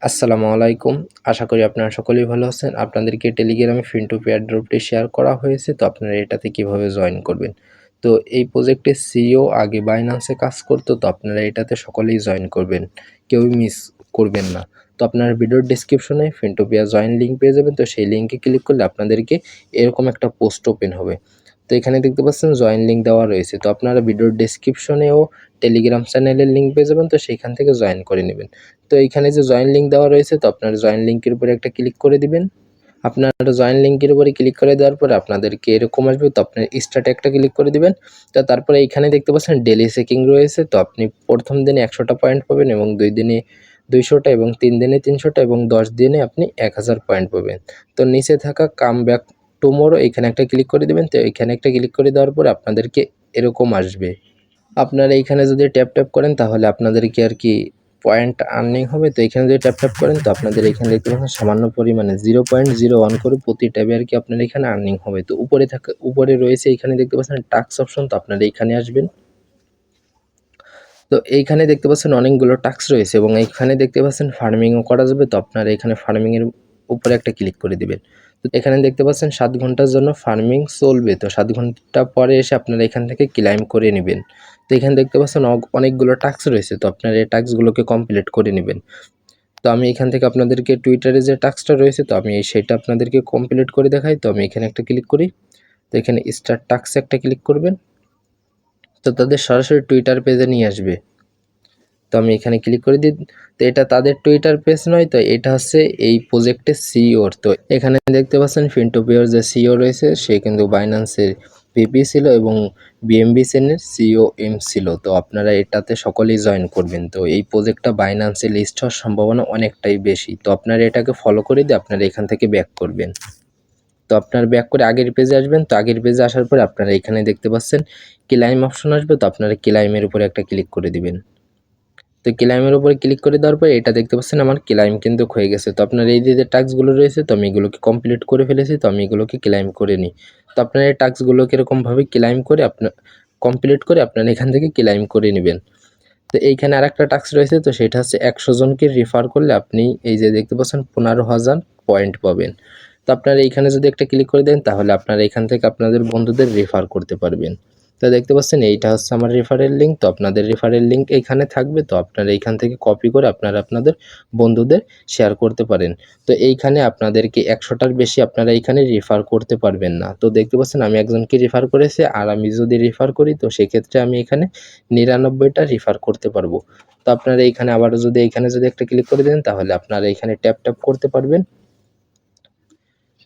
আসসালামু আলাইকুম। আশা করি আপনারা সকলেই ভালো আছেন। আপনাদেরকে টেলিগ্রামে ফিনটুপি এয়ারড্রপটি শেয়ার করা হয়েছে। তো আপনারা এটাতে কিভাবে জয়েন করবেন। তো এই প্রজেক্টের সিইও আগে বাইন্যান্সে কাজ করতো। তো আপনারা এটাতে সকলেই জয়েন করবেন। কেউই মিস করবেন না। তো আপনারা ভিডিওর ডেসক্রিপশনে ফিনটোপিয়া জয়েন লিঙ্ক পেয়ে যাবেন। তো সেই লিঙ্কে ক্লিক করলে আপনাদেরকে এরকম একটা পোস্ট ওপেন হবে। তো এখানে দেখতে পাচ্ছেন জয়েন লিঙ্ক দেওয়া রয়েছে। তো আপনারা ভিডিওর ডেসক্রিপশনেও টেলিগ্রাম চ্যানেলের লিঙ্ক পেয়ে যাবেন। তো সেইখান থেকে জয়েন করে নেবেন। তো এইখানে যে জয়েন লিঙ্ক দেওয়া রয়েছে, তো আপনারা জয়েন লিঙ্কের উপরে একটা ক্লিক করে দিবেন। আপনারা জয়েন লিঙ্কের উপরে ক্লিক করে দেওয়ার পরে আপনাদেরকে এরকম আসবে। তো আপনার স্টার্টে একটা ক্লিক করে দিবেন। তো তারপরে এইখানে দেখতে পাচ্ছেন ডেইলি চেকিং রয়েছে। তো আপনি প্রথম দিনে 100টা পয়েন্ট পাবেন এবং 2 দিনে 200টা এবং 3 দিনে 300টা এবং 10 দিনে আপনি 1000 পয়েন্ট পাবেন। তো নিচে থাকা কাম ব্যাক টুমরো এখানে একটা ক্লিক করে দিবেন। তো এখানে একটা ক্লিক করে দেওয়ার পরে আপনাদেরকে এরকম আসবে। আপনারা এইখানে যদি ট্যাপ করেন তাহলে আপনাদেরকে আর কি পয়েন্ট আর্নিং হবে। তো এখানে যদি ট্যাপ করেন তো আপনাদের এখানে দেখতে পাচ্ছেন সামান্য পরিমাণে 0.01 করে প্রতি ট্যাবে আর কি আপনার এখানে আর্নিং হবে। তো উপরে রয়েছে এখানে দেখতে পাচ্ছেন টাস্ক অপশন। তো আপনারা এইখানে আসবেন। তো এইখানে দেখতে পাচ্ছেন অনেকগুলো টাস্ক রয়েছে এবং এইখানে দেখতে পাচ্ছেন ফার্মিংও করা যাবে। তো আপনারা এখানে ফার্মিংয়ের উপরে একটা ক্লিক করে দিবেন। তো এখানে দেখতে পাচ্ছেন 7 ঘন্টার জন্য ফার্মিং চলবে। তো 7 ঘন্টা পরে এসে আপনারা এখান থেকে ক্লাইম করে নেবেন। তো এখানে দেখতে পাচ্ছেন অনেকগুলো টাস্ক রয়েছে। তো আপনারা এই টাস্কগুলোকে কমপ্লিট করে নেবেন। তো আমি এখান থেকে আপনাদেরকে টুইটারে যে টাস্কটা রয়েছে তো আমি সেটা আপনাদেরকে কমপ্লিট করে দেখাই। তো আমি এখানে একটা ক্লিক করি। তো এখানে স্টার্ট টাস্কে একটা ক্লিক করবেন। তো তাদের সরাসরি টুইটার পেজে নিয়ে আসবে। তো আমি এখানে ক্লিক করে দিই। তো এটা তাদের টুইটার পেজ নয়, তো এটা হচ্ছে এই প্রজেক্টের সিইওর। তো এখানে দেখতে পাচ্ছেন ফিনটোপিয়ার যে সিইও রয়েছে সে কিন্তু বাইন্যান্সের ভিপি ছিল এবং বিএমবি চেনের সিইও এম ছিল। তো আপনারা এটাতে সকলেই জয়েন করবেন। তো এই প্রজেক্টটা বাইন্যান্সে লিস্ট হওয়ার সম্ভাবনা অনেকটাই বেশি। তো আপনারা এটাকে ফলো করে দিয়ে আপনারা এখান থেকে ব্যাক করবেন। তো আপনার ব্যাক করে আগের পেজে আসবেন। তো আগের পেজে আসার পরে আপনারা এখানে দেখতে পাচ্ছেন ক্লাইম অপশন আসবে। তো আপনারা ক্লাইমের উপরে একটা ক্লিক করে দিবেন। তো ক্লাইমের উপরে ক্লিক করে দেওয়ার পরে এটা দেখতে পাচ্ছেন আমার ক্লাইম কিন্তু হয়ে গেছে। তো আপনার এই যে টাস্কগুলো রয়েছে তো আমি এগুলোকে কমপ্লিট করে ফেলেছি। তো আমি এগুলোকে ক্লাইম করে নিই। তো আপনার এই টাস্কগুলোকে এরকমভাবে ক্লাইম করে আপনার কমপ্লিট করে আপনারা এখান থেকে ক্লাইম করে নেবেন। তো এইখানে আরেকটা টাস্ক রয়েছে। তো সেটা হচ্ছে 100 জনকে রেফার করলে আপনি এই যে দেখতে পাচ্ছেন 15,000 পয়েন্ট পাবেন। তো আপনারা এইখানে যদি একটা ক্লিক করে দেন তাহলে আপনারা এখান থেকে আপনাদের বন্ধুদের রেফার করতে পারবেন। তো দেখতে পাচ্ছেন এইটা হচ্ছে আমার রেফারেল লিঙ্ক। তো আপনাদের রেফারেল লিঙ্ক এখানে থাকবে। তো আপনারা এইখান থেকে কপি করে আপনারা আপনাদের বন্ধুদের শেয়ার করতে পারেন। তো এইখানে আপনাদেরকে 100টার বেশি আপনারা এইখানে রেফার করতে পারবেন না। তো দেখতে পাচ্ছেন আমি একজনকে রেফার করেছি আর আমি যদি রেফার করি তো সেক্ষেত্রে আমি এখানে 99টা রেফার করতে পারবো। তো আপনারা এইখানে আবারও যদি এইখানে যদি একটা ক্লিক করে দেন তাহলে আপনারা এখানে ট্যাপ করতে পারবেন।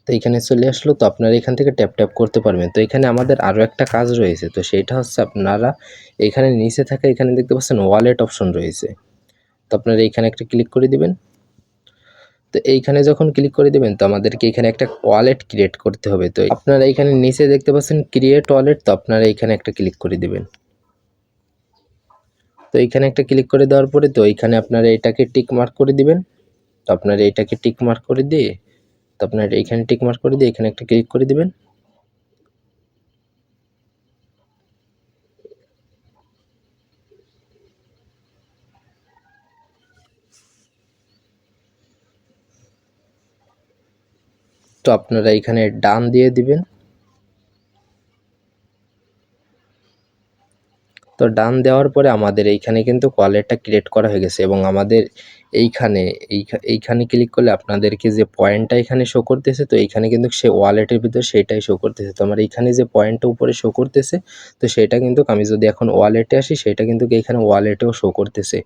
তো এখানে চলে আসলো। তো আপনারা এখান থেকে ট্যাপ করতে পারবেন। তো এখানে আমাদের আরও একটা কাজ রয়েছে। তো সেইটা হচ্ছে আপনারা এখানে নিচে থাকা এখানে দেখতে পাচ্ছেন ওয়ালেট অপশন রয়েছে। তো আপনারা এখানে একটা ক্লিক করে দিবেন। তো এইখানে যখন ক্লিক করে দিবেন তো আমাদেরকে এখানে একটা ওয়ালেট ক্রিয়েট করতে হবে। তো আপনারা এখানে নিচে দেখতে পাচ্ছেন ক্রিয়েট ওয়ালেট। তো আপনারা এখানে একটা ক্লিক করে দিবেন। তো এইখানে একটা ক্লিক করে দেওয়ার পরে তো এইখানে আপনারা এটাকে টিক মার্ক করে দিবেন। তো আপনারা এটাকে টিক মার্ক করে দিয়ে তো আপনারা এইখানে টিক মার্ক করে দিয়ে এখানে একটা ক্লিক করে দিবেন। তো আপনারা এখানে ডান দিয়ে দিবেন। তো ডান দেওয়ার পরে আমাদের এইখানে কিন্তু ওয়ালেটটা ক্রিয়েট করা হয়ে গেছে এবং আমাদের এইখানে এইখানে ক্লিক করলে আপনাদেরকে যে পয়েন্টটা এখানে শো করতেছে তো এইখানে কিন্তু সে ওয়ালেটের ভিতর সেটাই শো করতেছে। তো আমার এইখানে যে পয়েন্টটা উপরে শো করতেছে তো সেটা কিন্তু আমি যদি এখন ওয়ালেটে আসি সেটা কিন্তু এইখানে ওয়ালেটেও শো করতেছে।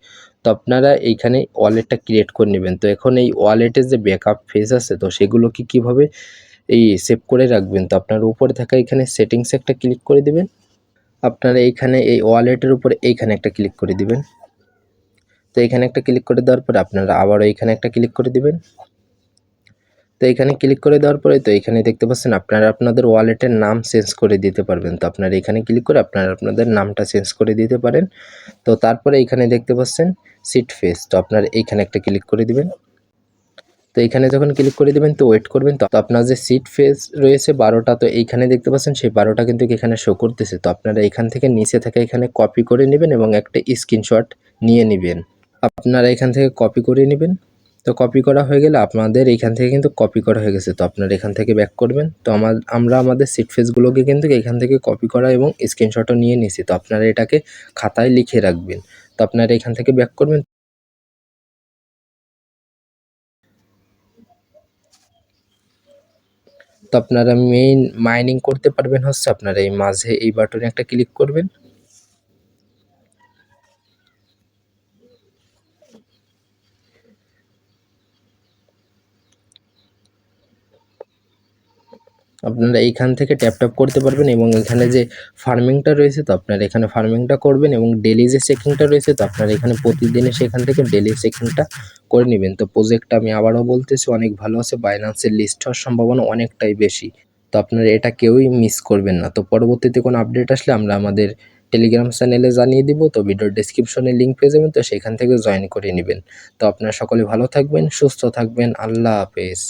তো আপনারা এইখানে ওয়ালেটটা ক্রিয়েট করে নেবেন। তো এখন এই ওয়ালেটের যে ব্যাকআপ ফেজ আছে তো সেগুলোকে কিভাবে এই সেভ করে রাখবেন। তো আপনার উপরে থাকা এখানে সেটিংসে একটা ক্লিক করে দিবেন। আপনারা এইখানে এই ওয়ালেটের উপরে এইখানে একটা ক্লিক করে দিবেন। তো এখানে একটা ক্লিক করে দেওয়ার পরে আপনারা আবারও এইখানে একটা ক্লিক করে দিবেন। তো এখানে ক্লিক করে দেওয়ার পরে তো এখানে দেখতে পাচ্ছেন আপনারা আপনাদের ওয়ালেটের নাম চেঞ্জ করে দিতে পারবেন। তো আপনারা এখানে ক্লিক করে আপনারা আপনাদের নামটা চেঞ্জ করে দিতে পারেন। তো তারপরে এখানে দেখতে পাচ্ছেন সিট ফেস। তো আপনারা এইখানে একটা ক্লিক করে দিবেন। তো এখানে যখন ক্লিক করে দিবেন তো ওয়েট করবেন। তো আপনার যে সিট ফেজ রয়েছে 12টা তো এইখানে দেখতে পাচ্ছেন সেই 12টা কিন্তু এখানে শো করতেছে। তো আপনারা এখান থেকে নিচে থেকে এখানে কপি করে নেবেন এবং একটা স্ক্রিনশট নিয়ে নেবেন। আপনারা এখান থেকে কপি করে নেবেন। তো কপি করা হয়ে গেলে আপনাদের এইখান থেকে কিন্তু কপি করা হয়ে গেছে। তো আপনারা এখান থেকে ব্যাক করবেন। তো আমরা আমাদের সিট ফেসগুলোকে কিন্তু এখান থেকে কপি করা এবং স্ক্রিনশটও নিয়ে নিছি। তো আপনারা এটাকে খাতায় লিখে রাখবেন। তো আপনারা এখান থেকে ব্যাক করবেন। তো আপনারা মেইন মাইনিং করতে পারবেন হচ্ছে আপনারা এই মাঝে এই বাটনে একটা ক্লিক করবেন। আপনারা এইখান থেকে ট্যাপ করতে পারবেন এবং এখানে যে ফার্মিংটা রয়েছে তো আপনারা এখানে ফার্মিংটা করবেন এবং ডেইলি যে চেকিংটা রয়েছে তো আপনারা এখানে প্রতিদিনে সেখান থেকে ডেইলি চেকিংটা করে নেবেন। তো প্রজেক্টটা আমি আবারও বলতেছি অনেক ভালো আছে, বাইন্যান্সের লিস্ট হওয়ার সম্ভাবনা অনেকটাই বেশি। তো আপনারা এটা কেউই মিস করবেন না। তো পরবর্তীতে কোনো আপডেট আসলে আমরা আমাদের টেলিগ্রাম চ্যানেলে জানিয়ে দিব। তো ভিডিওর ডেসক্রিপশনে লিঙ্ক পেয়ে যাবেন, তো সেখান থেকে জয়েন করে নেবেন। তো আপনারা সকলে ভালো থাকবেন, সুস্থ থাকবেন। আল্লাহ হাফেজ।